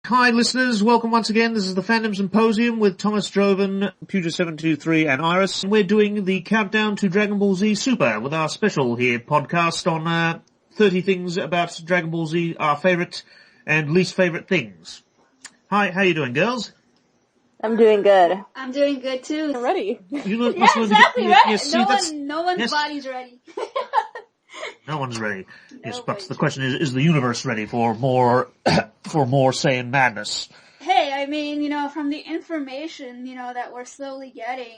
Hi listeners, welcome once again. This is the Fandom Symposium with Thomas Joven, Puja723 and Iris. We're doing the countdown to Dragon Ball Z Super with our special here podcast on 30 things about Dragon Ball Z, our favourite and least favourite things. Hi, how you doing, girls? I'm doing good. I'm doing good too. I'm ready. Yeah, exactly right. No one's body's ready. No one's ready. Yes, but the question is the universe ready for more Saiyan madness? Hey, I mean, from the information, that we're slowly getting,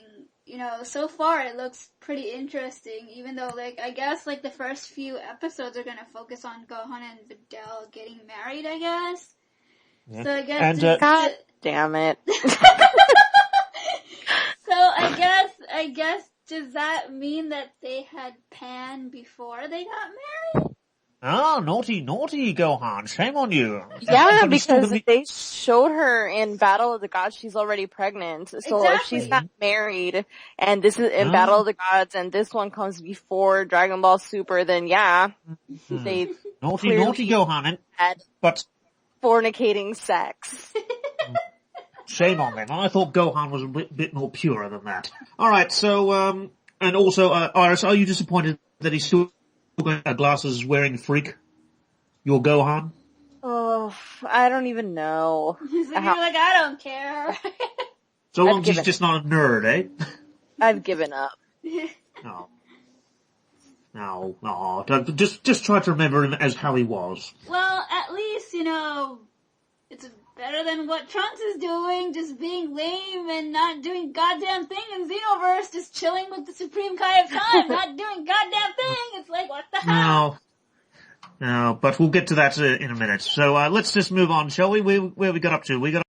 so far it looks pretty interesting, even though, I guess, the first few episodes are gonna focus on Gohan and Videl getting married, I guess. Yeah. So I guess... God damn it. So I guess, does that mean that they had Pan before they got married? Oh, naughty Gohan, shame on you. Yeah, because they showed her in Battle of the Gods, she's already pregnant. So exactly. If she's not married, and this is in Battle of the Gods, and this one comes before Dragon Ball Super, then yeah, they naughty Gohan, had but fornicating sex. Shame on them. I thought Gohan was a bit more pure than that. Alright, so, and also, Iris, are you disappointed that he's still got a glasses wearing freak? Your Gohan? Oh, I don't even know. You're I don't care. So long as he's just not a nerd, eh? I've given up. No. Just try to remember him as how he was. Well, at least, it's better than what Trunks is doing, just being lame and not doing goddamn thing in Xenoverse, just chilling with the Supreme Kai of Time, not doing goddamn thing. It's what the hell? No, but we'll get to that in a minute. So, let's just move on, shall we? Where we got up to? We got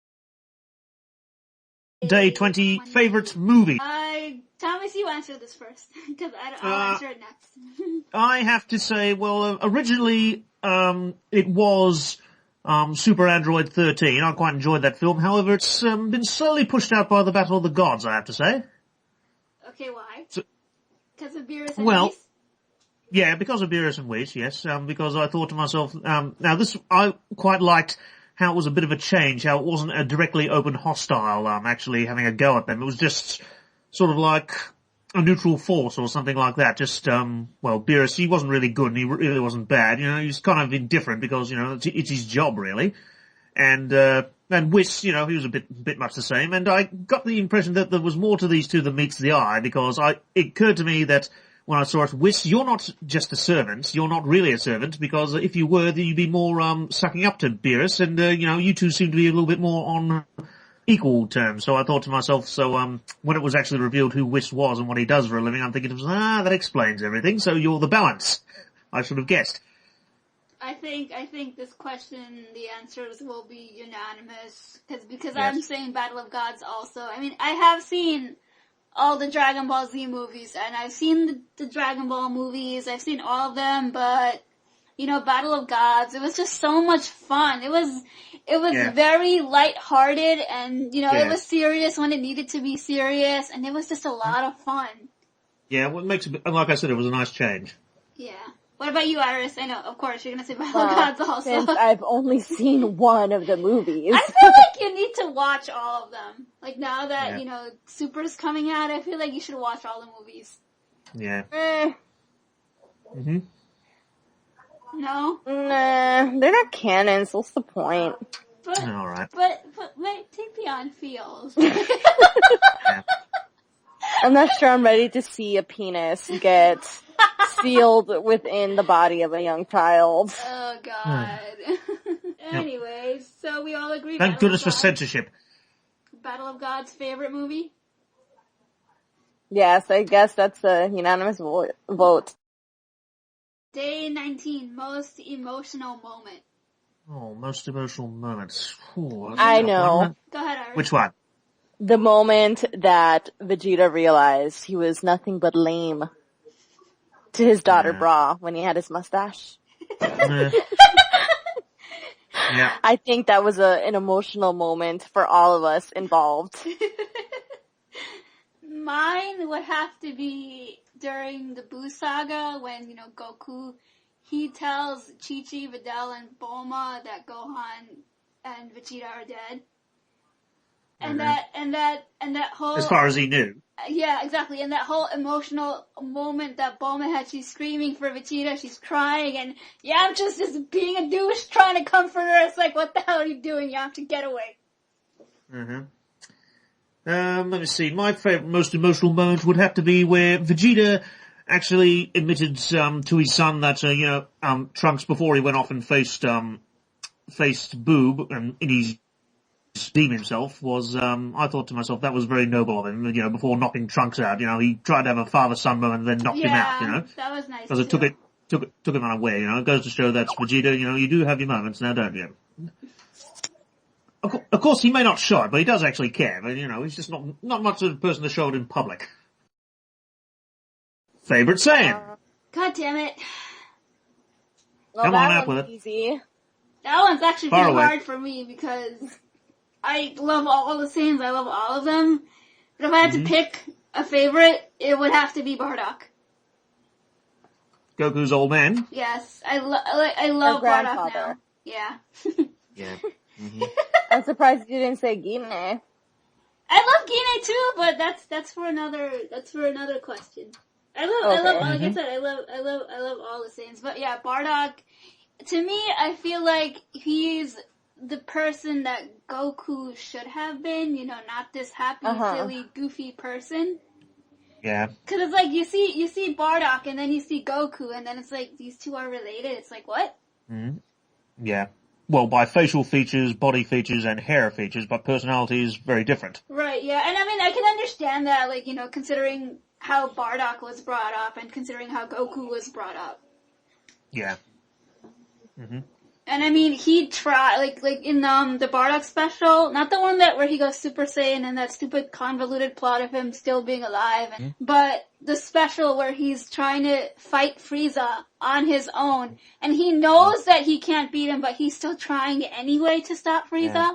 Day 20 favorite movie. Thomas, you answer this first, because I'll answer it next. I have to say, well, originally, it was Super Android 13. I quite enjoyed that film. However, it's been slowly pushed out by the Battle of the Gods, I have to say. Okay, why? Because of Beerus and Well, Whis? Yeah, because of Beerus and Whis, yes. Because I thought to myself, now this, I quite liked how it was a bit of a change, how it wasn't a directly open hostile, actually having a go at them. It was just sort of like a neutral force or something like that. Just, Beerus, he wasn't really good and he really wasn't bad. He was kind of indifferent because, it's his job really. And Whis, he was a bit much the same. And I got the impression that there was more to these two than meets the eye because it occurred to me that when I saw it, Whis, you're not just a servant. You're not really a servant because if you were, then you'd be more, sucking up to Beerus and, you two seem to be a little bit more on equal terms. So I thought to myself, when it was actually revealed who Whis was and what he does for a living, I'm thinking, that explains everything. So you're the balance. I should have guessed. I think this question, the answers will be unanimous, because Yes. I'm saying Battle of Gods also. I mean, I have seen all the Dragon Ball Z movies, and I've seen the Dragon Ball movies, I've seen all of them, but, Battle of Gods, it was just so much fun. It was very lighthearted, and, it was serious when it needed to be serious, and it was just a lot of fun. Yeah, what makes it, like I said, it was a nice change. Yeah. What about you, Iris? I know, of course, you're gonna say Battle of Gods also. Since I've only seen one of the movies. I feel like you need to watch all of them. Now that, Super's coming out, I feel like you should watch all the movies. Yeah. Mm-hmm. No? Nah, they're not canon, so what's the point? Alright. But Tapion feels. Yeah. I'm not sure I'm ready to see a penis get sealed within the body of a young child. Oh, God. Anyways, so we all agree. Thank goodness for censorship. Battle of Gods' favorite movie? Yes, I guess that's a unanimous vote. Day 19, most emotional moment. Oh, most emotional moments. Ooh, I know. Go ahead, Iris. Which one? The moment that Vegeta realized he was nothing but lame to his daughter Bra when he had his mustache. Yeah. I think that was an emotional moment for all of us involved. Mine would have to be during the Buu Saga when, Goku, he tells Chi-Chi, Videl, and Bulma that Gohan and Vegeta are dead. And that whole... As far as he knew. Yeah, exactly. And that whole emotional moment that Bulma had, she's screaming for Vegeta, she's crying, and Yamcha's just being a douche trying to comfort her. It's like, what the hell are you doing, Yamcha? Get away. Let me see. My favorite, most emotional moment would have to be where Vegeta actually admitted to his son that Trunks, before he went off and faced Boob and in his steam himself, was I thought to myself that was very noble of him. Before knocking Trunks out, he tried to have a father-son moment and then knocked him out. That was nice. Because it took him away. It goes to show that Vegeta. You do have your moments now, don't you? Of course, he may not show it, but he does actually care. But he's just not much of a person to show it in public. Favorite Saiyan? God damn it! Well, Come on up with it. Easy. That one's actually Far pretty away. hard for me because I love all the Saiyans. I love all of them. But if I had to pick a favorite, it would have to be Bardock. Goku's old man. Yes, I love Bardock now. Yeah. Yeah. I'm surprised you didn't say Gine. I love Gine too, but that's for another question. I love, like I said, I love all the Saiyans. But yeah, Bardock, to me, I feel like he's the person that Goku should have been, not this happy, silly, goofy person. Yeah. Cause it's like, you see Bardock and then you see Goku and then it's like, these two are related. It's like, what? Mm-hmm. Yeah. Well, by facial features, body features, and hair features, but personality is very different. Right, yeah. And I mean, I can understand that, like, considering how Bardock was brought up and considering how Goku was brought up. Yeah. Mm-hmm. And I mean, he tried, like in the Bardock special, not the one where he goes Super Saiyan and that stupid convoluted plot of him still being alive, but the special where he's trying to fight Frieza on his own, and he knows that he can't beat him, but he's still trying anyway to stop Frieza. Yeah.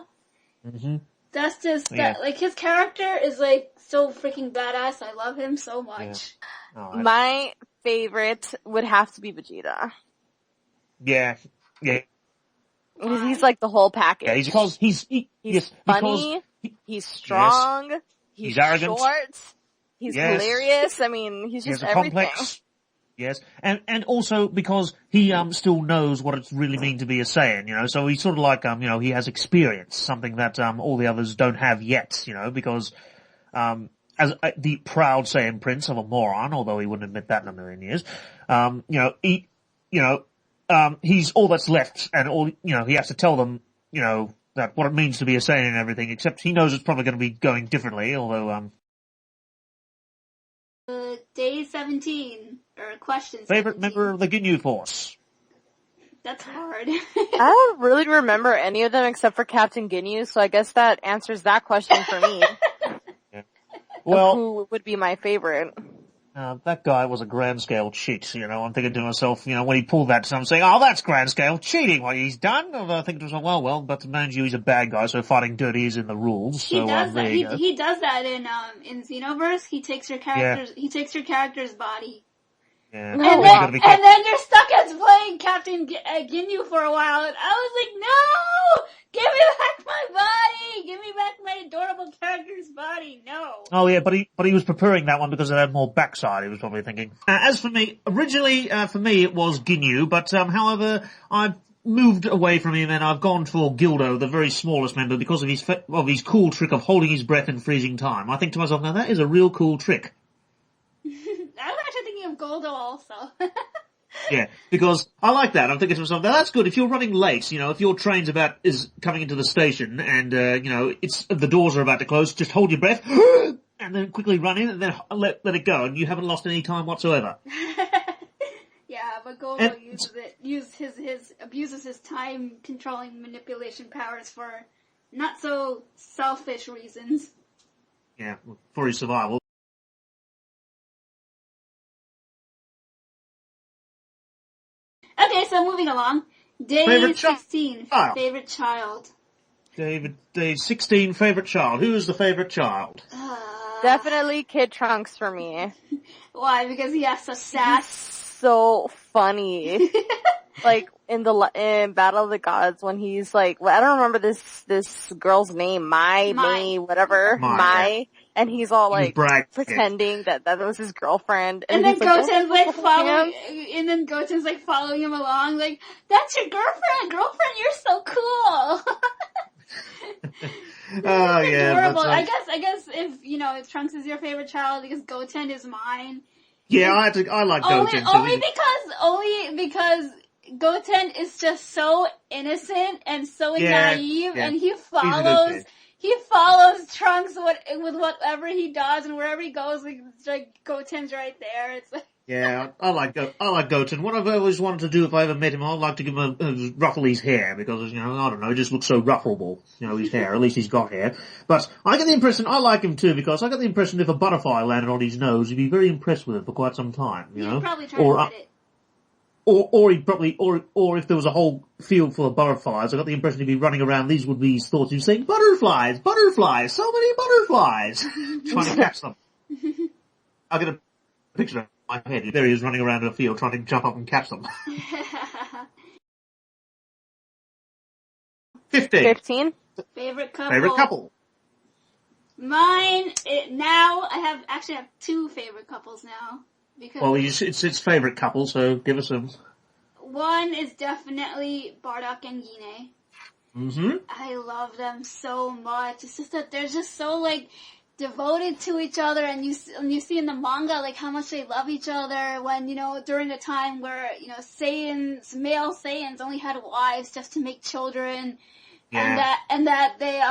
Mm-hmm. That's just, like, his character is, like, so freaking badass. I love him so much. Yeah. My favorite would have to be Vegeta. Yeah. Yeah. Because he's like the whole package. Yeah, he's funny, he's strong, he's arrogant, short, he's hilarious. I mean, he's just everything. Complex. Yes, and also because he still knows what it really means to be a Saiyan, so he's sort of like he has experience, something that all the others don't have yet, because as the proud Saiyan prince of a moron, although he wouldn't admit that in a million years, he's all that's left, and all he has to tell them, that what it means to be a Saiyan and everything. Except he knows it's probably going to be going differently. Although, day 17 or question. Favorite 17. member of the Ginyu Force. That's hard. I don't really remember any of them except for Captain Ginyu, so I guess that answers that question for me. Yeah. Well, who would be my favorite? That guy was a grand scale cheat, I'm thinking to myself, when he pulled that, I'm saying, oh, that's grand scale cheating, what he's done. Although I think to myself, well, but mind you, he's a bad guy, so fighting dirty is in the rules. He does that. He does that in Xenoverse. He takes your character's body. Yeah. And then you're stuck as playing Captain Ginyu for a while, and I was like, no! Give me back my body! Give me back my adorable character's body! No! Oh yeah, but he was preparing that one because it had more backside, he was probably thinking. As for me, originally, for me it was Ginyu, but, however, I've moved away from him and I've gone for Gildo, the very smallest member, because of his cool trick of holding his breath in freezing time. I think to myself, now that is a real cool trick. I was actually thinking of Goldo also. Yeah, because I like that. I'm thinking to myself, now that's good. If you're running late, if your train's is coming into the station and, the doors are about to close, just hold your breath and then quickly run in and then let it go and you haven't lost any time whatsoever. Yeah, but Goldo abuses his time controlling manipulation powers for not so selfish reasons. Yeah, for his survival. Okay, so moving along. Day Favorite 16. child. Favorite child. Day 16, favorite child. Who is the favorite child? Definitely Kid Trunks for me. Why? Because he has such sass. So funny. like in Battle of the Gods when he's like, well, I don't remember this girl's name, Mai, whatever, Mai, and he's all like pretending that was his girlfriend, and then Goten's like following, and then Goten's like following him along, like, that's your girlfriend, you're so cool. Oh yeah, adorable. I guess if Trunks is your favorite child, because Goten is mine. Yeah, I like Goten too. Only because Goten is just so innocent and so naive, and he follows Trunks with whatever he does, and wherever he goes, like Goten's right there. It's like. Yeah, I like Goten. What I've always wanted to do if I ever met him, I'd like to give him ruffle his hair, because, I don't know, it just looks so ruffleable, his hair. At least he's got hair. But I get the impression, I like him too, because I get the impression if a butterfly landed on his nose, he'd be very impressed with it for quite some time, He'd probably try to hit it. Or he'd probably, or if there was a whole field full of butterflies, I got the impression he'd be running around, these would be his thoughts, he'd be saying, butterflies, so many butterflies, trying to catch them. I get a picture of my head. There he is running around in a field trying to jump up and catch them. 15. Favorite couple. Mine, I actually have two favorite couples now. Because it's favorite couple, so give us some. One is definitely Bardock and Gine. Mm-hmm. I love them so much. It's just that they're just so, like, devoted to each other, and you see in the manga, like, how much they love each other when, during the time where, male Saiyans only had wives just to make children. Yeah. And that they,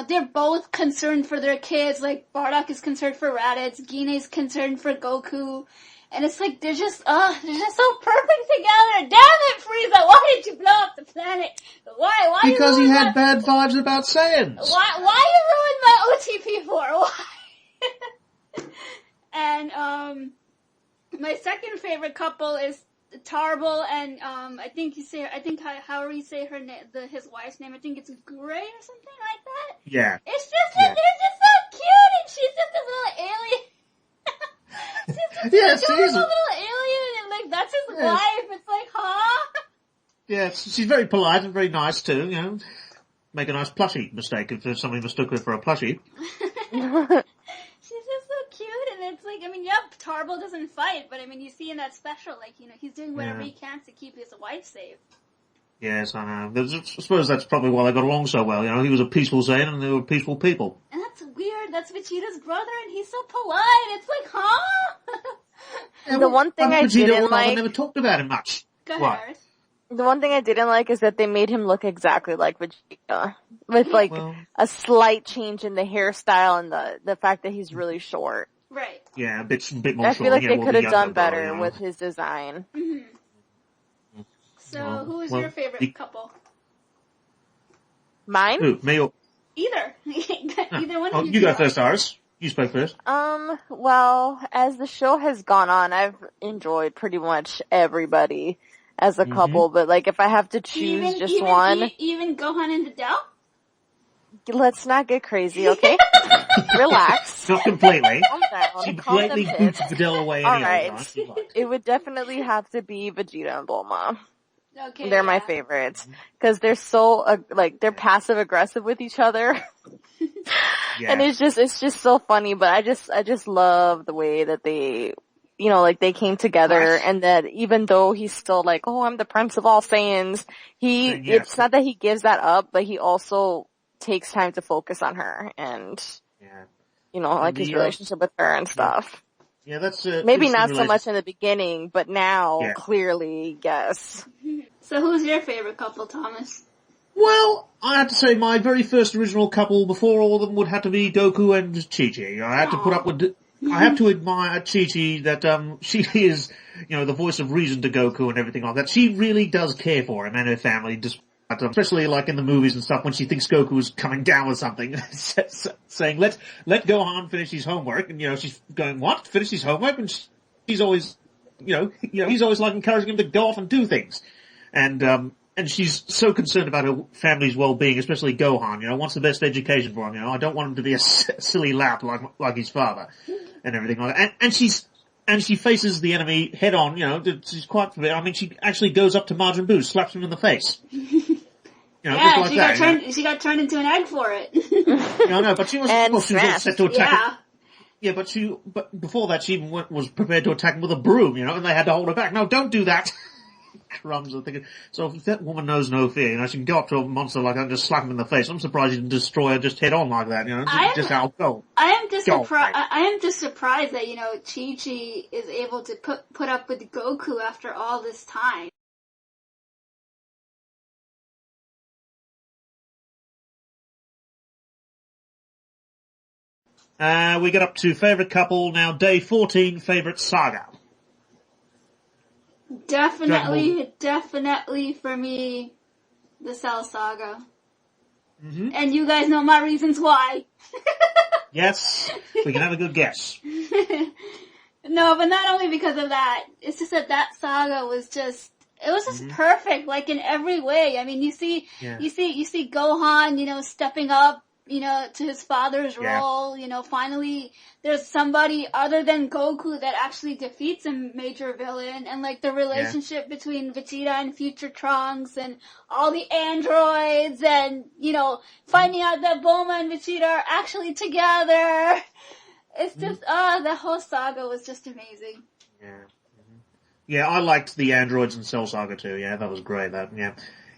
they're both concerned for their kids, like, Bardock is concerned for Raditz, Gine's concerned for Goku. And it's like, they're just so perfect together. Damn it, Frieza, why did you blow up the planet? Why? Because he had bad vibes about Saiyans. Why you ruined my OTP for? Why? And, my second favorite couple is Tarbell and, however you say her name, his wife's name, I think it's Gray or something like that. Yeah. It's just that they're just so cute, and she's just this little alien. She's a little alien, and like that's his wife. It's like, huh? Yeah, she's very polite and very nice too. Make a nice plushie mistake if somebody mistook her for a plushie. She's just so cute, and it's like, Tarbell doesn't fight, but you see in that special, like, he's doing whatever he can to keep his wife safe. Yes, I know. I suppose that's probably why they got along so well. He was a peaceful Saiyan and they were peaceful people. And that's weird. That's Vegeta's brother, and he's so polite. It's like, huh? Yeah, the one thing I didn't like... I never talked about him much. Go ahead, Iris. The one thing I didn't like is that they made him look exactly like Vegeta. With, a slight change in the hairstyle and the fact that he's really short. Right. Yeah, a bit more short. I feel like they could have done better with his design. Mm-hmm. So, who is your favorite couple? Mine? Who, me or... Either. Either one of you. You go first, Iris. You spoke first. Well, as the show has gone on, I've enjoyed pretty much everybody as a couple, but if I have to choose one. Even Gohan and Videl? Let's not get crazy, okay? Relax. Not completely. Calm down. She completely boots Videl away anyway. Alright. It would definitely have to be Vegeta and Bulma. Okay, they're my favorites. Cause they're so, they're passive aggressive with each other. Yeah. And it's just so funny, but I just love the way that they, they came together, and that even though he's still like, oh, I'm the prince of all Saiyans, it's not that he gives that up, but he also takes time to focus on her and, his relationship with her and stuff. Yeah, that's maybe not so much in the beginning, but now clearly, yes. So who's your favorite couple, Thomas? Well, I have to say my very first original couple before all of them would have to be Goku and Chi-Chi. I have to put up with, I have to admire Chi-Chi that, she is, the voice of reason to Goku and everything like that. She really does care for him and her family, especially like in the movies and stuff when she thinks Goku is coming down with something, saying, let Gohan finish his homework, and she's going, what? Finish his homework? And she's always, he's always like encouraging him to go off and do things. And she's so concerned about her family's well-being, especially Gohan, wants the best education for him, I don't want him to be a silly lap like his father, and everything like that. And she's and she faces the enemy head on, she's quite, I mean, she actually goes up to Majin Buu, slaps him in the face. Yeah, just like she got turned into an egg for it. No, but she was, she was set to attack him. Yeah, but before that, she even was prepared to attack him with a broom, and they had to hold her back. No, don't do that. Crumbs, I'm thinking. So if that woman knows no fear, she can go up to a monster like that and just slap him in the face. I'm surprised you didn't destroy her just head on like that, just out, go. I am just surprised that, Chi-Chi is able to put up with Goku after all this time. We get up to favorite couple now, day 14, favorite saga. Definitely for me, the Cell Saga. Mm-hmm. And you guys know my reasons why. Yes, we can have a good guess. No, but not only because of that. It's just that saga was just, it was just perfect, like in every way. I mean, you see Gohan, stepping up, to his father's role, finally there's somebody other than Goku that actually defeats a major villain, and like the relationship between Vegeta and Future Trunks and all the androids, and, finding out that Bulma and Vegeta are actually together. It's just, the whole saga was just amazing. Yeah. Mm-hmm. Yeah, I liked the androids and Cell Saga too, that was great,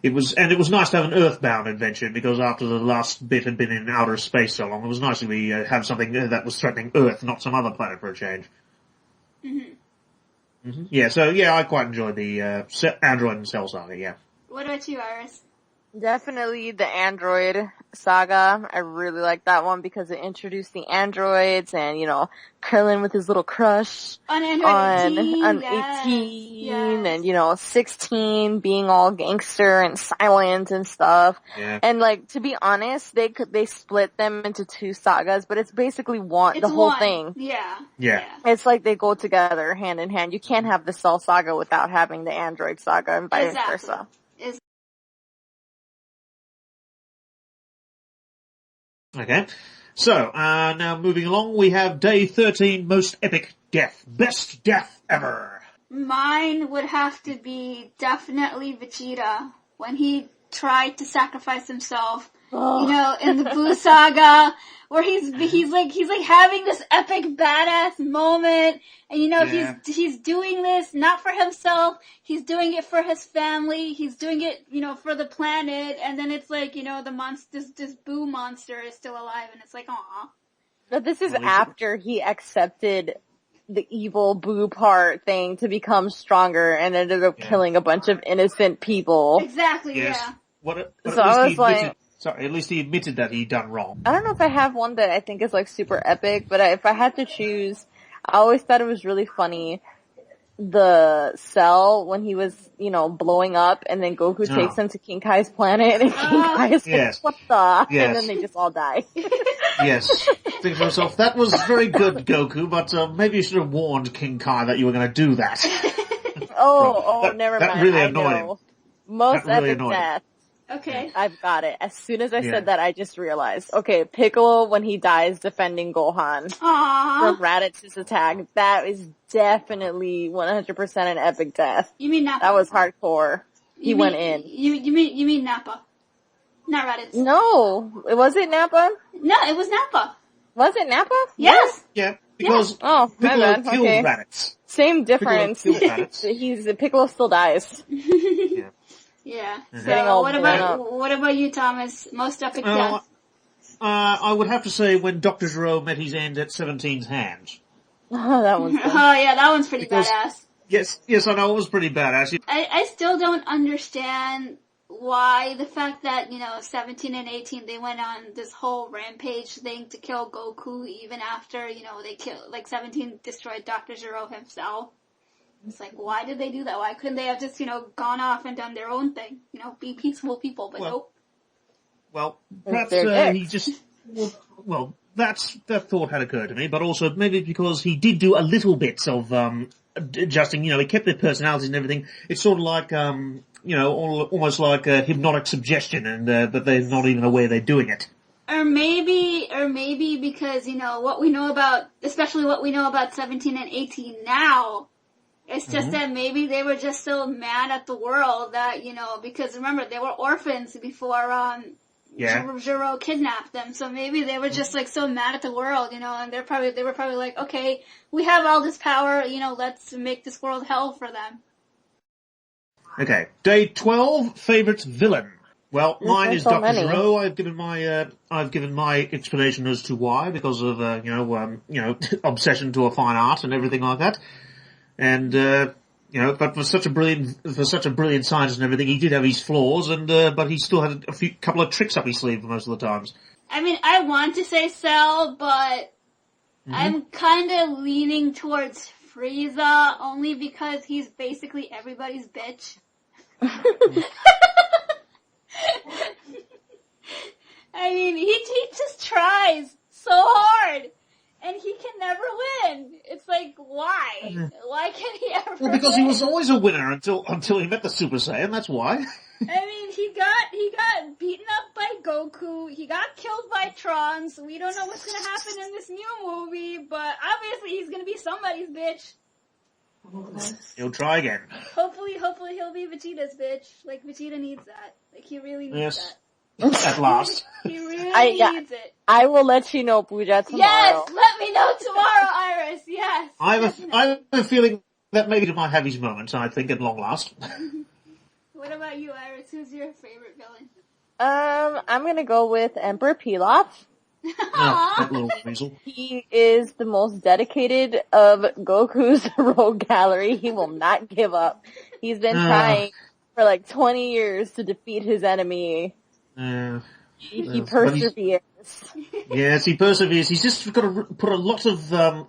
It was nice to have an Earthbound adventure, because after the last bit had been in outer space so long, it was nice to have something that was threatening Earth, not some other planet for a change. Mm-hmm. Mm-hmm. Yeah, so I quite enjoyed the Android and Cell Saga, What about you, Iris? Definitely the Android saga. I really like that one because it introduced the androids and, Krillin with his little crush on Android 18, on 18 and, 16 being all gangster and silent and stuff. Yeah. And to be honest, they split them into two sagas, but it's basically the whole thing. Yeah. It's like they go together hand in hand. You can't have the Cell Saga without having the Android saga and vice versa. Okay. So, now moving along, we have day 13, most epic death. Best death ever. Mine would have to be definitely Vegeta, when he tried to sacrifice himself, in the Buu saga, where he's like having this epic badass moment, and he's doing this not for himself, he's doing it for his family, he's doing it, for the planet, and then it's like, the monster, this Buu monster is still alive, and it's like, aw. But this is after he accepted the evil Buu part thing to become stronger and ended up killing a bunch of innocent people. Exactly, yes. So I was like, sorry, at least he admitted that he'd done wrong. I don't know if I have one that I think is super epic, but if I had to choose, I always thought it was really funny, the Cell when he was, blowing up, and then Goku takes him to King Kai's planet, and King Kai is like, what the? And then they just all die. Yes. Think to myself, that was very good, Goku, but maybe you should have warned King Kai that you were going to do that. Never mind. That really annoyed him. Most epic death. Okay. I've got it. As soon as I said that, I just realized. Okay, Piccolo when he dies defending Gohan. Aww. From Raditz's attack. That is definitely 100% an epic death. You mean Nappa? That was hardcore. He went in. You mean Nappa. Not Raditz. No. Was it Nappa? No, it was Nappa. Was it Nappa? Yes. Yeah, because Piccolo killed Raditz. Same difference. Piccolo still dies. Yeah. So what about you, Thomas? Most epic death? I would have to say when Dr. Gero met his end at 17's hand. Oh, that one's good. Oh yeah, that one's pretty badass. Yes, I know, it was pretty badass. I still don't understand why the fact that, 17 and 18, they went on this whole rampage thing to kill Goku even after, they killed, 17 destroyed Dr. Gero himself. It's like, why did they do that? Why couldn't they have just, gone off and done their own thing? Be peaceful people, but nope. Well, perhaps he just, that thought had occurred to me, but also maybe because he did do a little bit of, adjusting, he kept their personalities and everything. It's sort of like, almost like hypnotic suggestion, and, but they're not even aware they're doing it. Or maybe because, what we know about, especially what we know about 17 and 18 now, it's just that maybe they were just so mad at the world that, because remember, they were orphans before, Zero kidnapped them, so maybe they were just like so mad at the world, and they were probably like, okay, we have all this power, let's make this world hell for them. Okay, day 12, favorite villain. Well, mine is Dr. Many. Zero. I've given my explanation as to why, because of, obsession to a fine art and everything like that. And, but for such a brilliant scientist and everything, he did have his flaws, and, but he still had couple of tricks up his sleeve most of the times. I mean, I want to say Cell, but I'm kind of leaning towards Frieza, only because he's basically everybody's bitch. I mean, he just tries so hard, and he can never win. It's like, why? Why can't he ever win? Because he was always a winner until he met the Super Saiyan, that's why. I mean, he got beaten up by Goku, he got killed by Tron, so we don't know what's gonna happen in this new movie, but obviously he's gonna be somebody's bitch. He'll try again. Hopefully he'll be Vegeta's bitch. Like, Vegeta needs that. Like, he really needs that. At last. He really needs it. I will let you know, Pooja, tomorrow. Yes! Let me know tomorrow, Iris! Yes! I have a feeling that maybe he might have his moments, I think, at long last. What about you, Iris? Who's your favorite villain? I'm gonna go with Emperor Pilaf. That little weasel. He is the most dedicated of Goku's rogue gallery. He will not give up. He's been trying for like 20 years to defeat his enemy. He perseveres. Yes, he perseveres. He's just got to put a lot of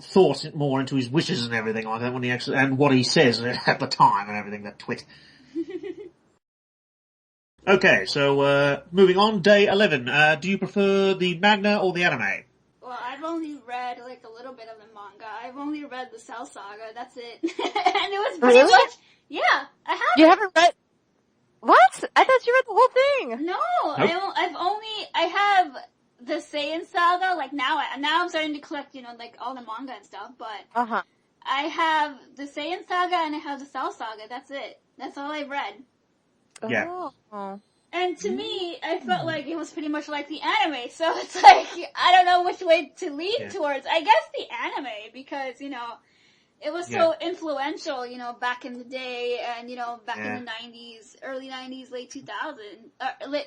thought more into his wishes and everything like that when he actually, and what he says at the time and everything, that twit. Okay, so moving on, day 11. Do you prefer the manga or the anime? Well, I've only read like a little bit of the manga. I've only read the Cell Saga, that's it. And it was pretty much, yeah, I have. You haven't read, what? I thought you read the whole thing. No, Nope. I have the Saiyan Saga, like now I'm starting to collect, like all the manga and stuff, but I have the Saiyan Saga and I have the Cell Saga, that's it. That's all I've read. Yeah. Oh. And to me, I felt like it was pretty much like the anime, so it's like, I don't know which way to lean towards. I guess the anime, because, it was so influential, back in the day, and, back in the 90s, early 90s, late 2000s, early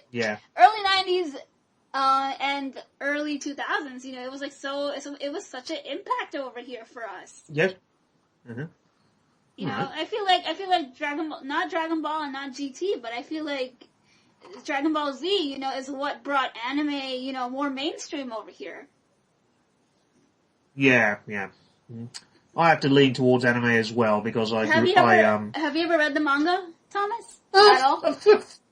90s, and early 2000s, it was like it was such an impact over here for us. Yes. I feel like not Dragon Ball and not GT, but I feel like Dragon Ball Z, is what brought anime, more mainstream over here. Yeah. I have to lean towards anime as well because have you ever read the manga, Thomas? At all?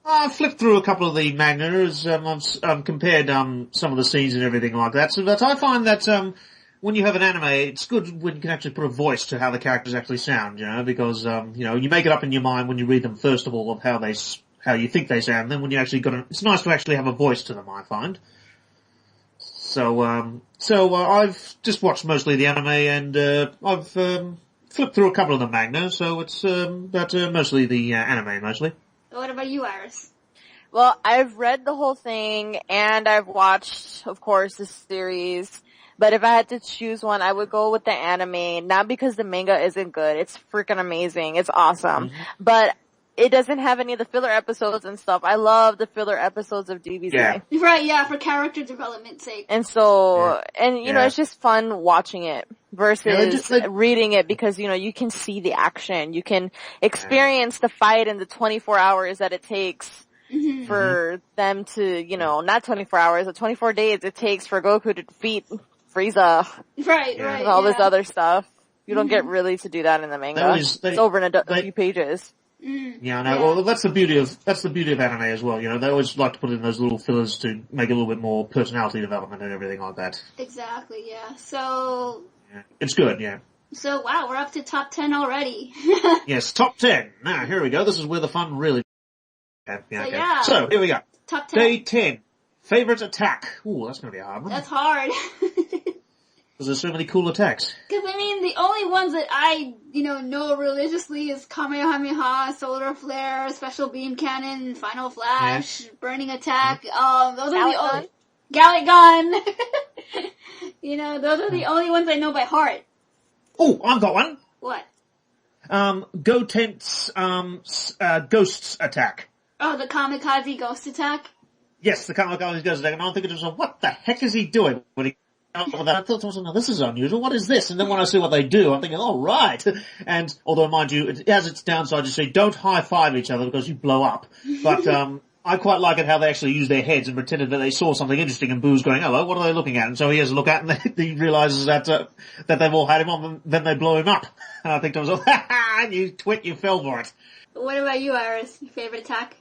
I've flipped through a couple of the mangas. I've compared some of the scenes and everything like that. So that I find that when you have an anime, it's good when you can actually put a voice to how the characters actually sound, because, you make it up in your mind when you read them, first of all, of how you think they sound, and then when you actually it's nice to actually have a voice to them, I find. So I've just watched mostly the anime, and, I've, flipped through a couple of the manga, so it's, mostly the, anime, mostly. What about you, Iris? Well, I've read the whole thing, and I've watched, of course, the series. But if I had to choose one, I would go with the anime, not because the manga isn't good. It's freaking amazing. It's awesome. But it doesn't have any of the filler episodes and stuff. I love the filler episodes of DBZ. Yeah. Right, yeah, for character development's sake. And so, it's just fun watching it versus reading it because, you can see the action. You can experience the fight in the 24 hours that it takes for them to, not 24 hours, but 24 days it takes for Goku to defeat Frieza. Right, and all this other stuff. You don't get really to do that in the manga. It's over in a few pages. Yeah, no, well, that's the beauty of anime as well, They always like to put in those little fillers to make a little bit more personality development and everything like that. Exactly, yeah. So... Yeah. It's good, yeah. So, wow, we're up to top 10 already. Yes, top 10. Now, here we go. This is where the fun really... So here we go. Top 10. Day 10. Favorite attack? Ooh, that's gonna be a hard one. That's hard. Because there's so many cool attacks. Because, I mean, the only ones that I, know religiously is Kamehameha, Solar Flare, Special Beam Cannon, Final Flash, Burning Attack. Those are the only... Gallic Gun! Those are the only ones I know by heart. Oh, I've got one. What? Goten's, Ghosts Attack. Oh, the Kamikaze Ghost Attack? Yes, the Kamikaze Ghost Attack. And I'm thinking to myself, what the heck is he doing when he... I thought to myself, no, this is unusual. What is this? And then when I see what they do, I'm thinking, oh, right. And although, mind you, it has its downside. You say, don't high-five each other because you blow up. But I quite like it how they actually use their heads and pretended that they saw something interesting, and Boo's going, hello, what are they looking at? And so he has a look at it, and he realizes that they've all had him on, and then they blow him up. And I think to myself, ha ha, you twit, you fell for it. What about you, Iris? Your favorite attack?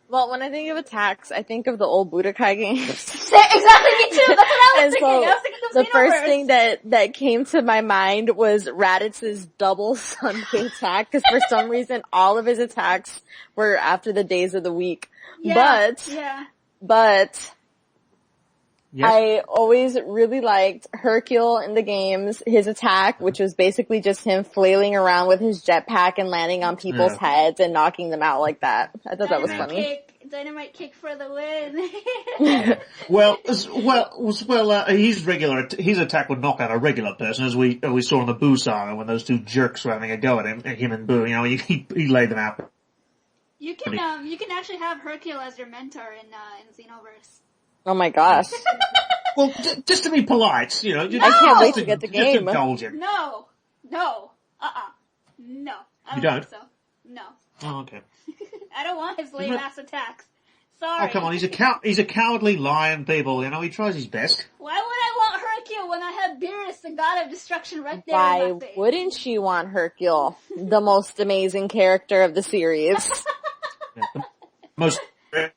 Well, when I think of attacks, I think of the old Budokai games. Exactly, me too. That's what I was thinking. I was thinking of the first thing that came to my mind was Raditz's double Sunday attack, because for some reason all of his attacks were after the days of the week. Yeah, But Yes. I always really liked Hercule in the games, his attack, which was basically just him flailing around with his jetpack and landing on people's heads and knocking them out like that. I thought that was funny. Dynamite kick for the win. His attack would knock out a regular person, as we saw in the Boo saga when those two jerks were having a go at him and Boo, he laid them out. You can actually have Hercule as your mentor in Xenoverse. Oh my gosh. Well, just to be polite, I can't wait to get the game. Just indulge him. No. No. I don't think so. No. Oh, okay. I don't want his lame ass attacks. Sorry. Oh, come on, he's a cowardly lion, people, he tries his best. Why would I want Hercule when I have Beerus, the god of destruction, right there Why in my face? wouldn't you want Hercule, the most amazing character of the series? The most... Well,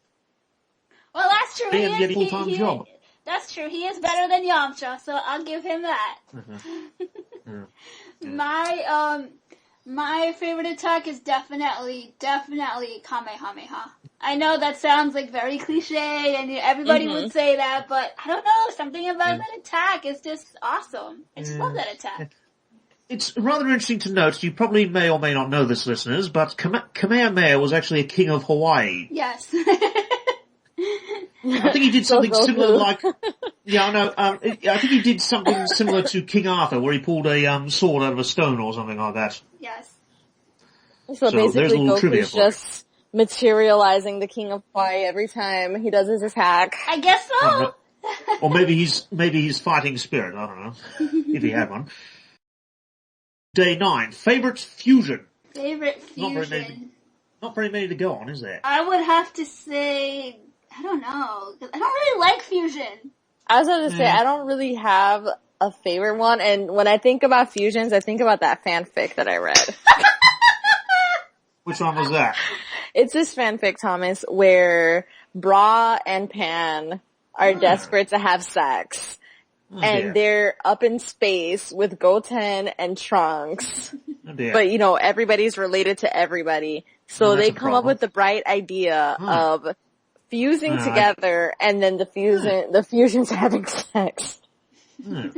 that's true. And get a full-time job. That's true. He is better than Yamcha, so I'll give him that. My favorite attack is definitely Kamehameha. I know that sounds like very cliche, and everybody would say that, but I don't know, something about that attack is just awesome. I just love that attack. It's rather interesting to note, you probably may or may not know this, listeners, but Kamehameha was actually a king of Hawaii. Yes. I think he did something similar like... Yeah, I know. I think he did something similar to King Arthur, where he pulled a sword out of a stone or something like that. Yes. So basically Goku's just materializing the King of Hawaii every time he does his attack. I guess so. Or maybe he's fighting spirit, I don't know. If he had one. Day 9. Favorite fusion. Favorite fusion. Not very many to go on, is there? I would have to say... I don't know. I don't really like fusion. I was going to say, I don't really have a favorite one, and when I think about fusions, I think about that fanfic that I read. Which one was that? It's this fanfic, Thomas, where Bra and Pan are desperate to have sex. And they're up in space with Goten and Trunks. But, everybody's related to everybody. So they come up with the bright idea of fusing together and then the fusion's having sex. Fans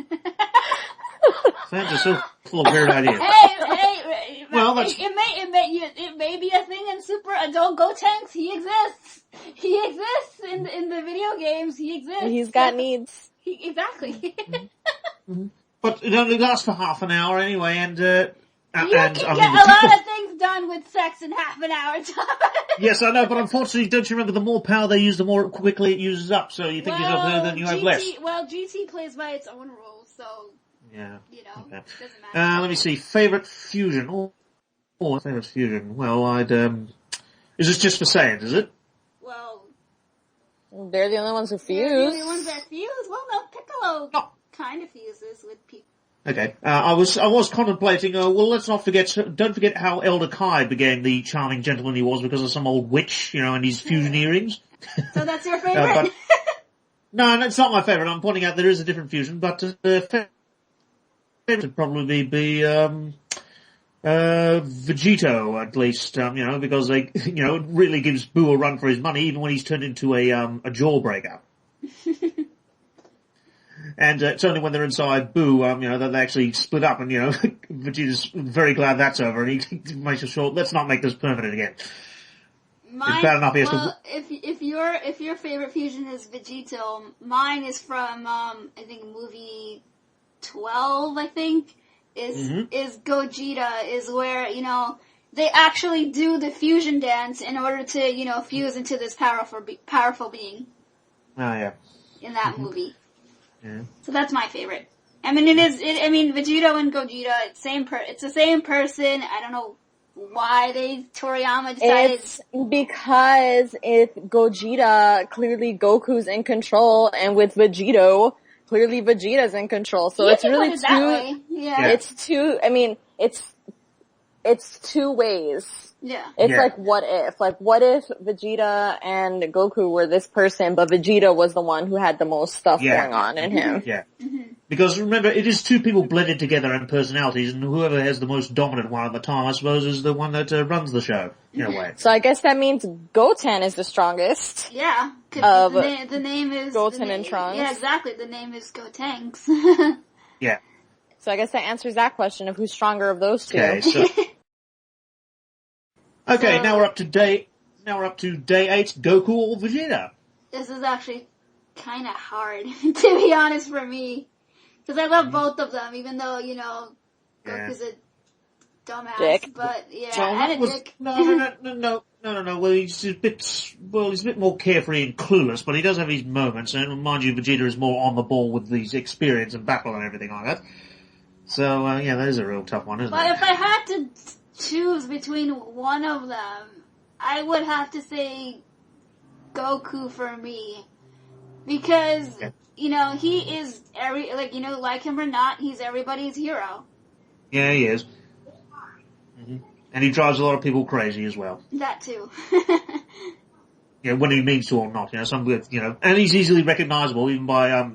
are so full of weird ideas. Hey, well, it may be a thing in Super Adult Gotenks. He exists. He exists in the video games. He exists. He's got needs. Exactly. But it only lasts for half an hour anyway, and you can get a lot of things done with sex in half an hour time. Yes, I know, but unfortunately, don't you remember, the more power they use, the more quickly it uses up, so you think then you have less. Well, GT plays by its own rules, so, yeah. Okay. Doesn't matter. Let me see, favorite fusion. Favorite fusion. Well, is this just for Saiyans, is it? Well... They're the only ones who fuse. They're the only ones that fuse? Well, no, Piccolo kind of fuses with people. Okay. I was contemplating, let's not forget, don't forget how Elder Kai became the charming gentleman he was because of some old witch, and his fusion earrings. So that's your favorite? No, it's not my favorite. I'm pointing out there is a different fusion, but favorite would probably be Vegeta, at least, because it really gives Boo a run for his money, even when he's turned into a jawbreaker. And it's only when they're inside Boo, that they actually split up, and Vegeta's very glad that's over, and he makes sure, let's not make this permanent again. It's bad enough he has to... if your favorite fusion is Vegeta, mine is from I think movie 12. I think is Gogeta, is where they actually do the fusion dance in order to fuse into this powerful being. Oh yeah. In that movie. Yeah. So that's my favorite. I mean, Vegeta and Gogeta, it's the same person. I don't know why Toriyama decided. It's because if Gogeta, clearly Goku's in control, and with Vegito, clearly Vegeta's in control. So it's really it's two ways. Yeah. It's like, what if? Like, what if Vegeta and Goku were this person, but Vegeta was the one who had the most stuff going on in him? Yeah. Because remember, it is two people blended together in personalities, and whoever has the most dominant one at the time, I suppose, is the one that runs the show, in a way. So I guess that means Goten is the strongest. Yeah. The name is... Goten and Trunks. Yeah, exactly. The name is Gotenks. Yeah. So I guess that answers that question of who's stronger of those two. Okay, now we're up to day 8, Goku or Vegeta. This is actually kind of hard, to be honest, for me. Because I love both of them, even though, Goku's a dumbass. Dick. But, and a dick. No. Well, he's a bit more carefree and clueless, but he does have his moments. And mind you, Vegeta is more on the ball with his experience and battle and everything like that. So, that is a real tough one, isn't it? But if I had to choose between one of them, I would have to say Goku for me. Because, he is like him or not, he's everybody's hero. Yeah, he is. Mm-hmm. And he drives a lot of people crazy as well. That too. When he means to or not, and he's easily recognizable even by,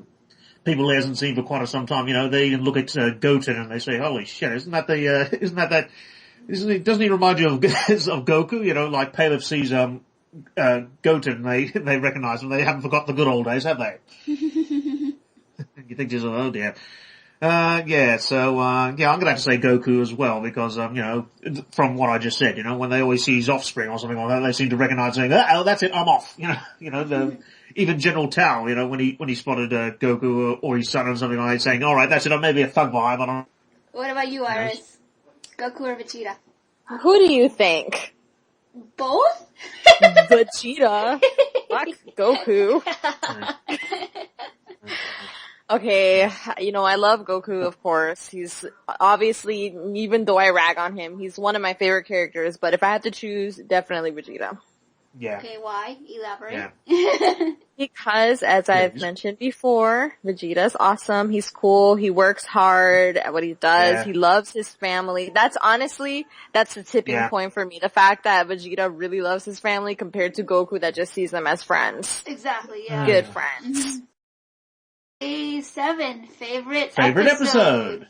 people he hasn't seen for quite some time. They even look at Goten and they say, "Holy shit! Doesn't he remind you of Goku?" Like Palef sees Goten, and they recognize him. They haven't forgot the good old days, have they? You think just, oh dear. I'm gonna have to say Goku as well because, from what I just said, when they always see his offspring or something like that, they seem to recognize saying, "Oh, that's it, I'm off." Even General Tao, when he spotted Goku or his son or something like that, saying, "All right, that's it. I may be a thug vibe." What about you, Iris? Goku or Vegeta? Who do you think? Both? Vegeta. Fuck Goku. Okay, I love Goku, of course. He's obviously, even though I rag on him, he's one of my favorite characters, but if I had to choose, definitely Vegeta. Yeah. Okay, why? Elaborate. Yeah. Because, as I've mentioned before, Vegeta's awesome. He's cool. He works hard at what he does. Yeah. He loves his family. That's the tipping point for me. The fact that Vegeta really loves his family compared to Goku that just sees them as friends. Exactly, yeah. Good friends. Day 7, favorite episode.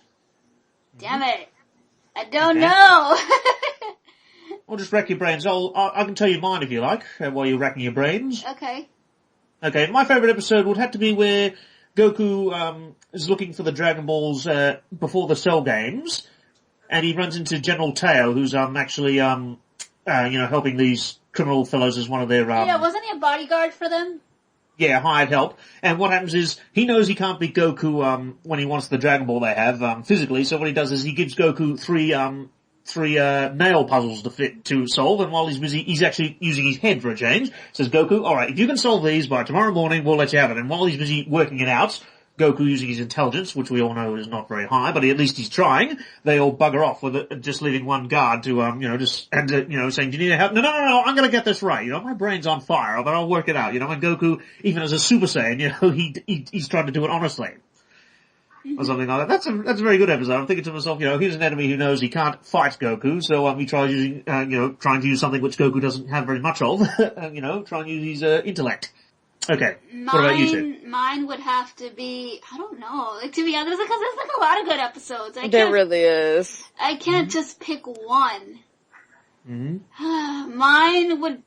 Damn it. I don't know. Well, just rack your brains. I can tell you mine if you like, while you're racking your brains. Okay. Okay, my favourite episode would have to be where Goku is looking for the Dragon Balls before the Cell Games, and he runs into General Tao, who's actually helping these criminal fellows as one of their wasn't he a bodyguard for them? Yeah, hired help. And what happens is, he knows he can't beat Goku when he wants the Dragon Ball they have physically, so what he does is he gives Goku three nail puzzles to solve, and while he's busy, he's actually using his head for a change. Says Goku, alright, if you can solve these by tomorrow morning, we'll let you have it. And while he's busy working it out, Goku using his intelligence, which we all know is not very high, but at least he's trying, they all bugger off with it, just leaving one guard to, saying, "Do you need help?" No, I'm gonna get this right, my brain's on fire, but I'll work it out, and Goku, even as a Super Saiyan, he's trying to do it honestly. Or something like that. That's a very good episode. I'm thinking to myself, here's an enemy who knows he can't fight Goku, so he tries using, trying to use something which Goku doesn't have very much of, try and use his intellect. Okay, what about you two? Mine would have to be, I don't know, to be honest, because there's a lot of good episodes. There really is. I can't just pick one. Mm-hmm. Mine would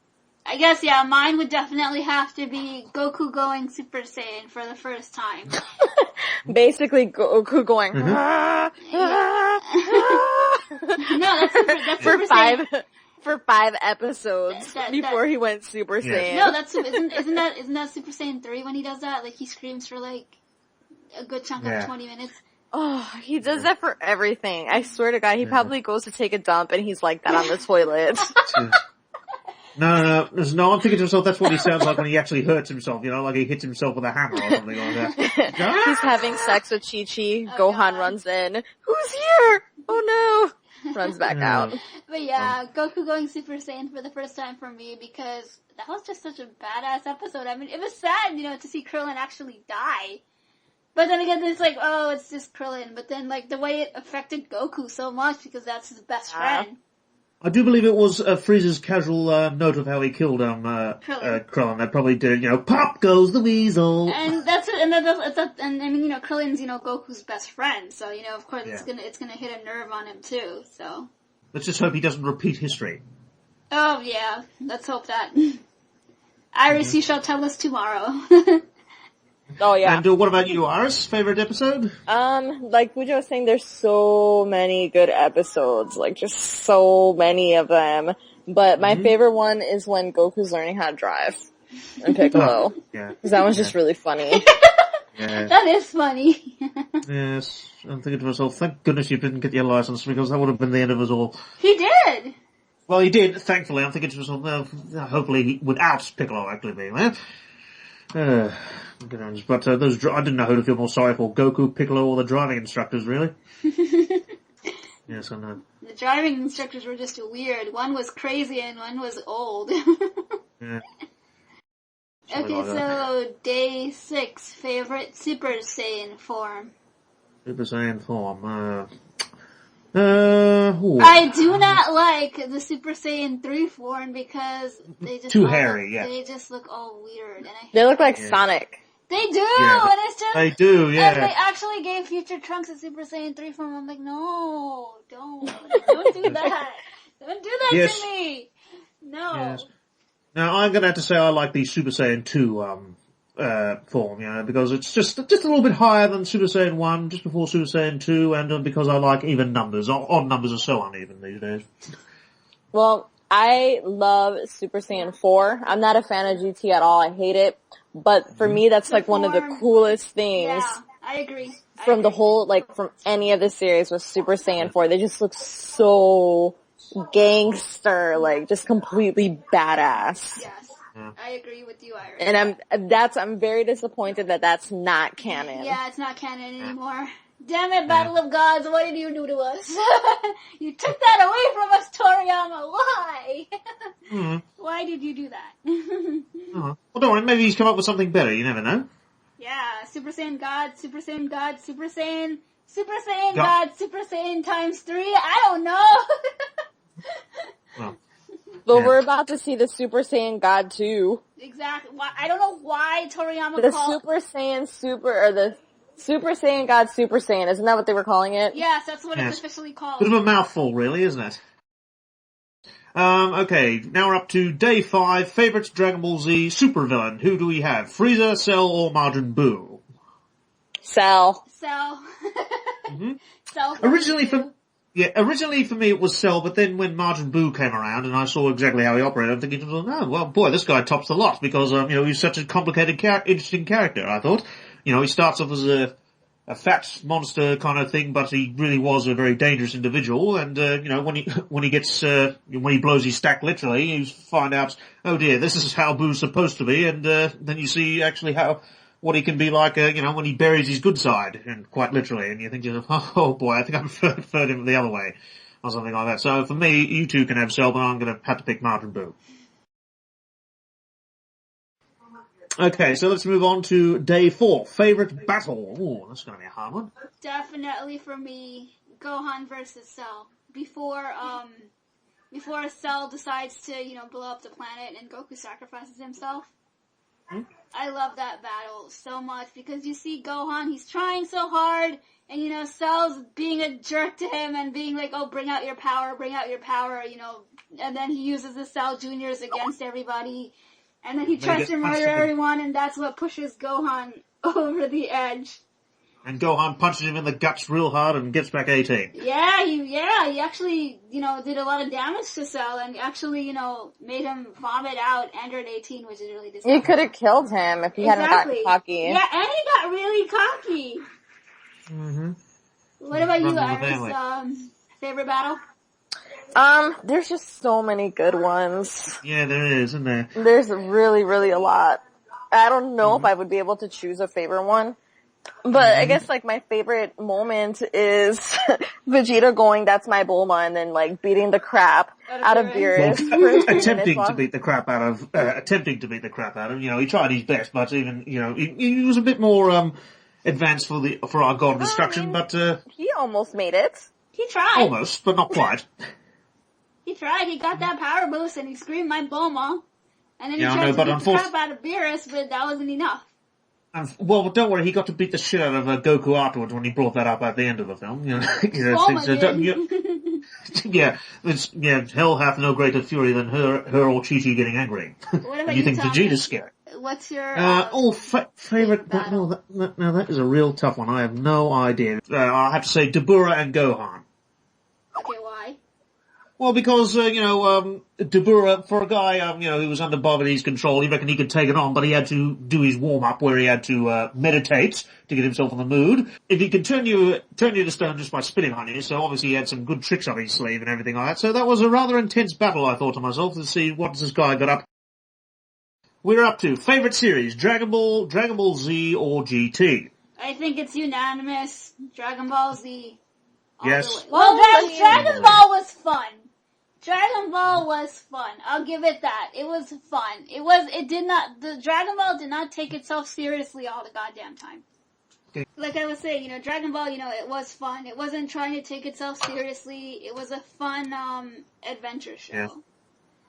I guess, yeah, mine would definitely have to be Goku going Super Saiyan for the first time. Basically, Goku going, No, that's Super Saiyan. For 5 episodes before he went Super Saiyan. No, isn't that Super Saiyan 3 when he does that? Like, he screams for like a good chunk of 20 minutes. Oh, he does that for everything. I swear to God, he probably goes to take a dump and he's like that on the toilet. No, I'm thinking to myself, that's what he sounds like when he actually hurts himself, like he hits himself with a hammer or something like that. He's having sex with Chi-Chi, Gohan runs in, who's here? Oh no! Runs back out. But yeah, Goku going Super Saiyan for the first time for me because that was just such a badass episode. I mean, it was sad, to see Krillin actually die. But then again, it's like, oh, it's just Krillin. But then, like, the way it affected Goku so much because that's his best friend. I do believe it was Frieza's casual note of how he killed Krillin. That probably did, pop goes the weasel. And that's it. And I mean, Krillin's Goku's best friend, so of course it's gonna hit a nerve on him too. So let's just hope he doesn't repeat history. Oh yeah, let's hope that. Iris, you shall tell us tomorrow. Oh yeah. And what about you, Iris? Favorite episode? Like Bujo was saying, there's so many good episodes, like just so many of them. But my favorite one is when Goku's learning how to drive and Piccolo. Yeah. Because that one's just really funny. Yeah. That is funny. Yes. I'm thinking to myself, thank goodness you didn't get your license because that would have been the end of us all. He did. Well, he did, thankfully. I'm thinking to myself, well, hopefully without Piccolo actually being there. But I didn't know who to feel more sorry for, Goku, Piccolo, or the driving instructors, really. Yes, I know. The driving instructors were just weird. One was crazy and one was old. Yeah. Okay, so day 6, favorite Super Saiyan form. Super Saiyan form, I do not like the Super Saiyan 3 form because they just too hairy, yeah. They just look all weird, and They look like Sonic. They do, and it's just they do, yeah. And they actually gave Future Trunks a Super Saiyan 3 form. I'm like, no, don't do that, don't do that to me. No. Yes. Now I'm gonna have to say I like the Super Saiyan 2 form, because it's just a little bit higher than Super Saiyan 1, just before Super Saiyan 2, and because I like even numbers. Odd numbers are so uneven these days. Well, I love Super Saiyan 4. I'm not a fan of GT at all. I hate it. But for me, that's like one of the coolest things. Yeah, I agree. From the whole, from any of the series with Super Saiyan 4. They just look so gangster, just completely badass. Yes. Yeah. I agree with you, Iris. And I'm very disappointed that that's not canon. Yeah, it's not canon anymore. Damn it, Battle of Gods, what did you do to us? You took that away from us, Toriyama. Why? Why did you do that? Well, don't worry, maybe he's come up with something better, you never know. Yeah, Super Saiyan God, Super Saiyan God, Super Saiyan God, Super Saiyan times 3, I don't know. Well. But we're about to see the Super Saiyan God 2. Exactly. I don't know why Toriyama the called... Super Saiyan the Super Saiyan God Super Saiyan. Isn't that what they were calling it? Yes, that's what it's officially called. Bit of a mouthful, really, isn't it? Okay, now we're up to day 5. Favorite Dragon Ball Z supervillain. Who do we have? Frieza, Cell, or Majin Buu? Cell. Cell. Cell. Originally for me it was Cell, but then when Majin Buu came around and I saw exactly how he operated, I'm thinking, oh, well, boy, this guy tops the lot because, he's such a complicated, interesting character, I thought. He starts off as a fat monster kind of thing, but he really was a very dangerous individual. And when he blows his stack literally, you find out, oh dear, this is how Boo's supposed to be. And then you see actually what he can be like, when he buries his good side, and quite literally. And you think, oh boy, I think I preferred him the other way, or something like that. So for me, you two can have Cell, but I'm going to have to pick Majin Buu. Okay, so let's move on to day 4. Favorite battle. Ooh, that's gonna be a hard one. Definitely for me, Gohan versus Cell. Before Cell decides to, blow up the planet and Goku sacrifices himself. I love that battle so much because you see Gohan, he's trying so hard, and Cell's being a jerk to him and being like, oh, bring out your power, and then he uses the Cell Juniors against everybody, and then he tries to murder everyone, and that's what pushes Gohan over the edge. And Gohan punches him in the guts real hard and gets back 18. Yeah, he actually, did a lot of damage to Cell and actually, made him vomit out Android 18, which is really disgusting. He could have killed him if he hadn't gotten cocky. Yeah, and he got really cocky. Mm-hmm. What about you, Iris? Favorite battle? There's just so many good ones. Yeah, there is, isn't there? There's really, really a lot. I don't know if I would be able to choose a favorite one. But I guess, my favorite moment is Vegeta going, "That's my Bulma," and then, beating the crap out of Beerus. Well, attempting to beat the crap out of him. He tried his best, but even, he was a bit more, advanced for our God of Destruction, but, he almost made it. He tried. Almost, but not quite. He tried. He got that power boost and he screamed, "My Bulma." And then he tried to beat the crap out of Beerus, but that wasn't enough. Well, don't worry, he got to beat the shit out of Goku afterwards when he brought that up at the end of the film. Hell hath no greater fury than her or Chi-Chi getting angry. What about you think Vegeta's scary? What's your favorite? No, that is a real tough one. I have no idea. I'll have to say Dabura and Gohan. Okay, why? Well, because, Dabura, for a guy, who was under Barbady's control, he reckoned he could take it on, but he had to do his warm-up where he had to, meditate to get himself in the mood. If he could turn you to stone just by spitting on you, so obviously he had some good tricks up his sleeve and everything like that. So that was a rather intense battle, I thought to myself, to see what this guy got up. We're up to favorite series, Dragon Ball Z, or GT? I think it's unanimous. Dragon Ball Z. Yes. Well, Dragon Ball was fun. Dragon Ball was fun. I'll give it that. It was fun. The Dragon Ball did not take itself seriously all the goddamn time. Okay. Like I was saying, Dragon Ball, it was fun. It wasn't trying to take itself seriously. It was a fun, adventure show. Yeah.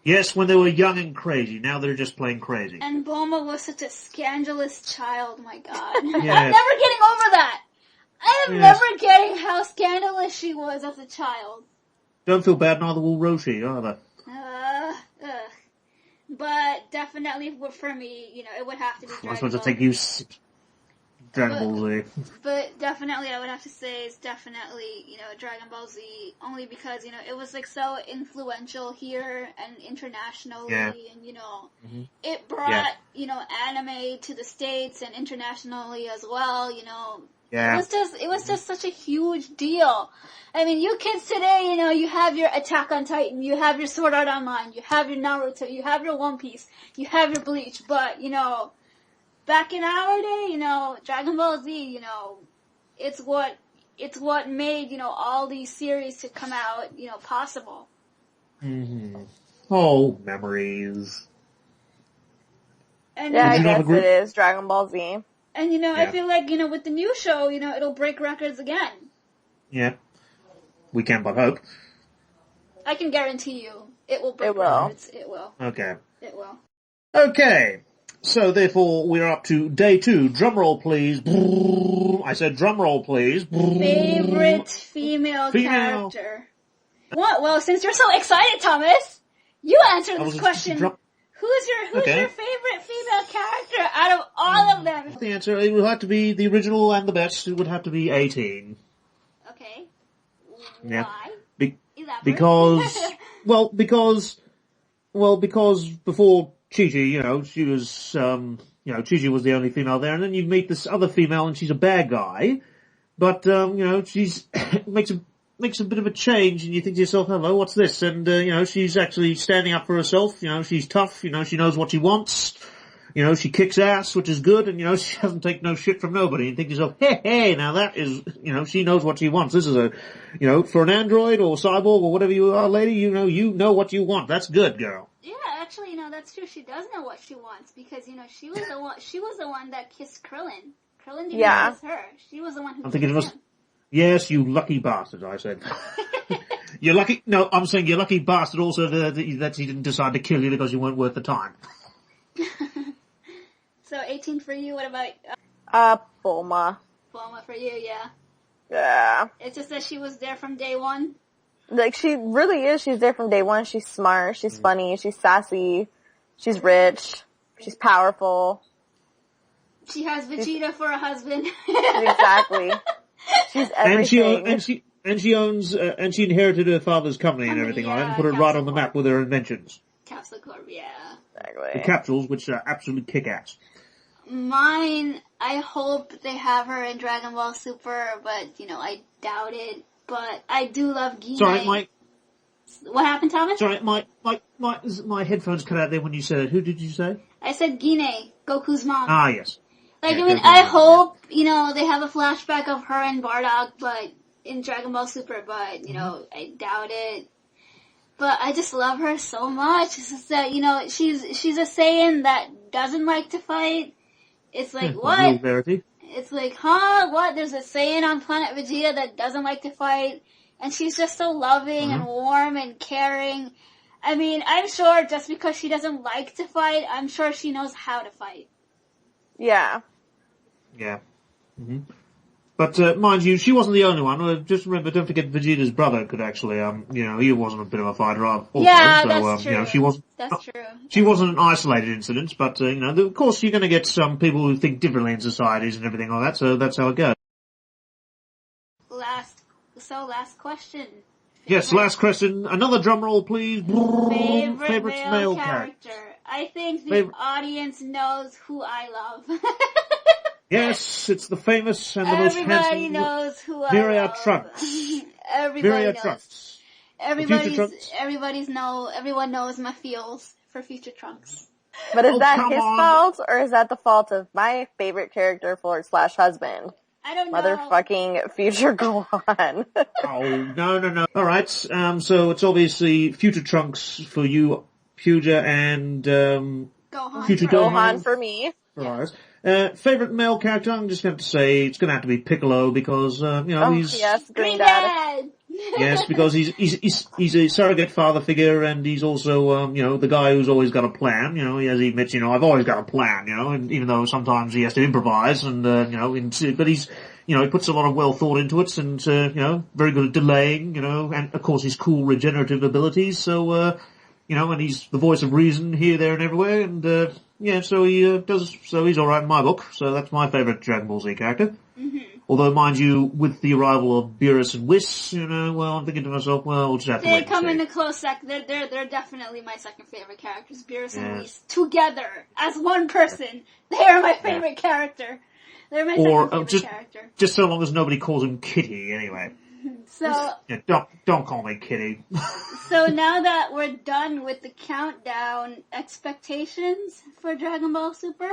Yes, when they were young and crazy. Now they're just plain crazy. And Bulma was such a scandalous child, my god. Yes. I'm never getting over that. I am never getting how scandalous she was as a child. Don't feel bad, neither will Roshi, either. But definitely for me, it would have to be Dragon Ball. I'm supposed to take you Dragon Ball Z. But definitely I would have to say it's definitely, Dragon Ball Z, only because, it was so influential here and internationally, and, it brought, anime to the States and internationally as well, Yeah. It was just such a huge deal. I mean, you kids today, you have your Attack on Titan, you have your Sword Art Online, you have your Naruto, you have your One Piece, you have your Bleach, but, back in our day, Dragon Ball Z, it's what made, all these series to come out, possible. Mm-hmm. Oh, memories. And yeah, I guess it is Dragon Ball Z. And, I feel like, with the new show, it'll break records again. Yeah. We can but hope. I can guarantee you, it will break records. It will. Okay. It will. Okay. So, therefore, we're up to day 2. Drumroll, please. I said drumroll, please. Favorite female character. What? Well, since you're so excited, Thomas, you answer this question. Who's your favorite female character out of all of them? The answer, it would have to be the original and the best. It would have to be 18. Okay. Yeah. Why? Because before Chi-Chi, she was, Chi-Chi was the only female there, and then you meet this other female and she's a bad guy, but, she's, makes a bit of a change, and you think to yourself, hello, what's this? And, she's actually standing up for herself, she's tough, she knows what she wants, she kicks ass, which is good, and, she doesn't take no shit from nobody, and think to yourself, hey, now that is, she knows what she wants. This is for an android or cyborg or whatever you are, lady, you know what you want. That's good, girl. Yeah, actually, that's true. She does know what she wants, because, she was the one that kissed Krillin. Krillin didn't kiss her. She was the one who kissed him. Yes, you lucky bastard, I said. You're lucky, no, I'm saying you're lucky bastard also that he didn't decide to kill you because you weren't worth the time. So 18 for you, what about, Bulma. Bulma for you, yeah. Yeah. It's just that she was there from day one? Like, she really is. She's there from day one. She's smart. She's funny. She's sassy. She's rich. She's powerful. She has Vegeta for a husband. Exactly. She's everything. And she owns, and she inherited her father's company and everything like that, and put it right on the map with her inventions. Capsule Corp, yeah. Exactly. The capsules, which are absolutely kick-ass. Mine, I hope they have her in Dragon Ball Super, but, I doubt it. But I do love Gine. Sorry, Mike. What happened, Thomas? Sorry, my headphones cut out there when you said it. Who did you say? I said Gine, Goku's mom. Ah, yes. I hope, they have a flashback of her and Bardock, but in Dragon Ball Super, but, I doubt it. But I just love her so much. It's just that, she's a Saiyan that doesn't like to fight. It's like, what? Real verity. It's like, huh? What? There's a Saiyan on planet Vegeta that doesn't like to fight, and she's just so loving and warm and caring. I mean, I'm sure just because she doesn't like to fight, I'm sure she knows how to fight. Yeah. Yeah. Mm-hmm. But, mind you, she wasn't the only one. Just remember, don't forget Vegeta's brother could actually, he wasn't a bit of a fighter also. Yeah, so, that's true. She wasn't, that's true. She wasn't an isolated incident, but, of course you're gonna get some people who think differently in societies and everything like that, so that's how it goes. Last question. Yes, last question. Another drum roll, please. Favorite male character. I think the audience knows who I love. Yes, it's the famous and the most handsome. Everybody knows who I love. Trunks. Everybody knows. Trunks. Everyone knows my feels for Future Trunks. But is that his fault, or is that the fault of my favorite character / husband? I don't know. Motherfucking Future Gohan. Oh, no. Alright, so it's obviously Future Trunks for you, Puja, and, Gohan. Future Gohan for me. Yes. Favorite male character, I'm just going to say it's going to have to be Piccolo because, he's... yes, Green Dad. Yes, because he's a surrogate father figure and he's also, the guy who's always got a plan, as he admits, I've always got a plan, and even though sometimes he has to improvise and, but he's, he puts a lot of well thought into it and, very good at delaying, and of course his cool regenerative abilities, so, and he's the voice of reason here, there and everywhere and, so he's alright in my book, so that's my favourite Dragon Ball Z character. Mm-hmm. Although, mind you, with the arrival of Beerus and Whis, I'm thinking to myself, we'll just have to wait and see. They come in a close second. They're definitely my second favorite characters, Beerus and Whis. Together, as one person, they are my favorite character. They're my second favorite character. Just so long as nobody calls him Kitty, anyway. So don't call me Kitty. So now that we're done with the countdown, expectations for Dragon Ball Super?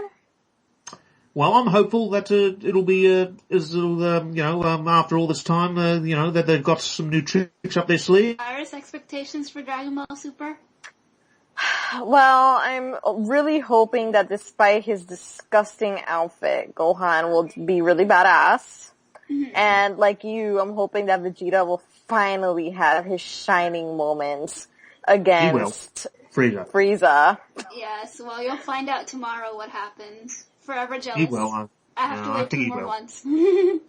Well, I'm hopeful that it'll be after all this time, that they've got some new tricks up their sleeve. Iris, expectations for Dragon Ball Super? Well, I'm really hoping that despite his disgusting outfit, Gohan will be really badass. Mm-hmm. And like you, I'm hoping that Vegeta will finally have his shining moments against Frieza. Yes, well, you'll find out tomorrow what happens. Forever jealous. He will. I have to wait 2 more months. I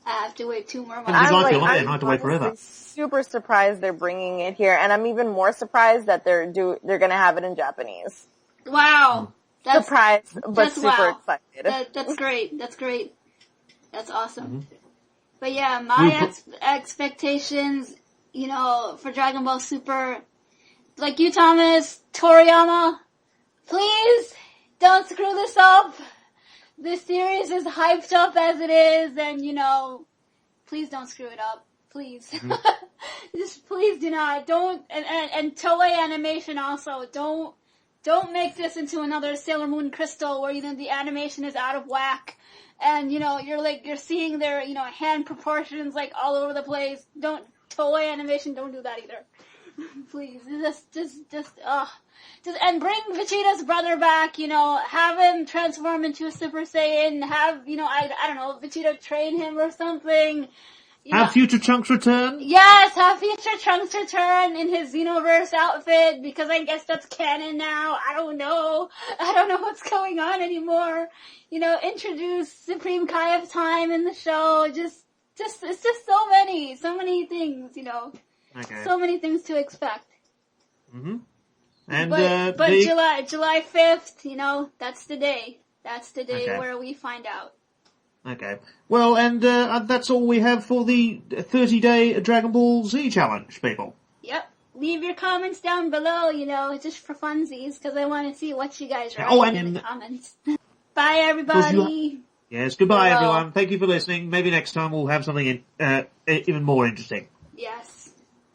have to wait 2 more months. I'm to wait forever. Super surprised they're bringing it here, and I'm even more surprised that they're gonna have it in Japanese. Wow. That's surprised, but super excited. That's great. That's great. That's awesome. Mm-hmm. But yeah, my expectations, for Dragon Ball Super, like you, Thomas, Toriyama, please don't screw this up. This series is hyped up as it is, and please don't screw it up. Please. Mm-hmm. Just please do not. Don't, and Toei Animation also, don't make this into another Sailor Moon Crystal where, the animation is out of whack. And, you're seeing their, hand proportions, all over the place. Toei Animation, don't do that either. Please. And bring Vegeta's brother back, have him transform into a Super Saiyan, have, I don't know, Vegeta train him or something. Have Future Trunks return? Yes, have Future Trunks return in his Xenoverse outfit, because I guess that's canon now. I don't know what's going on anymore. Introduce Supreme Kai of Time in the show. It's just so many things, Okay. So many things to expect. Mm-hmm. And, but July 5th, you know, that's the day. That's the day where we find out. Okay. Well, and that's all we have for the 30-day Dragon Ball Z challenge, people. Yep. Leave your comments down below, you know, just for funsies, because I want to see what you guys write in the comments. Bye, everybody. Yes, goodbye, everyone. Thank you for listening. Maybe next time we'll have something even more interesting.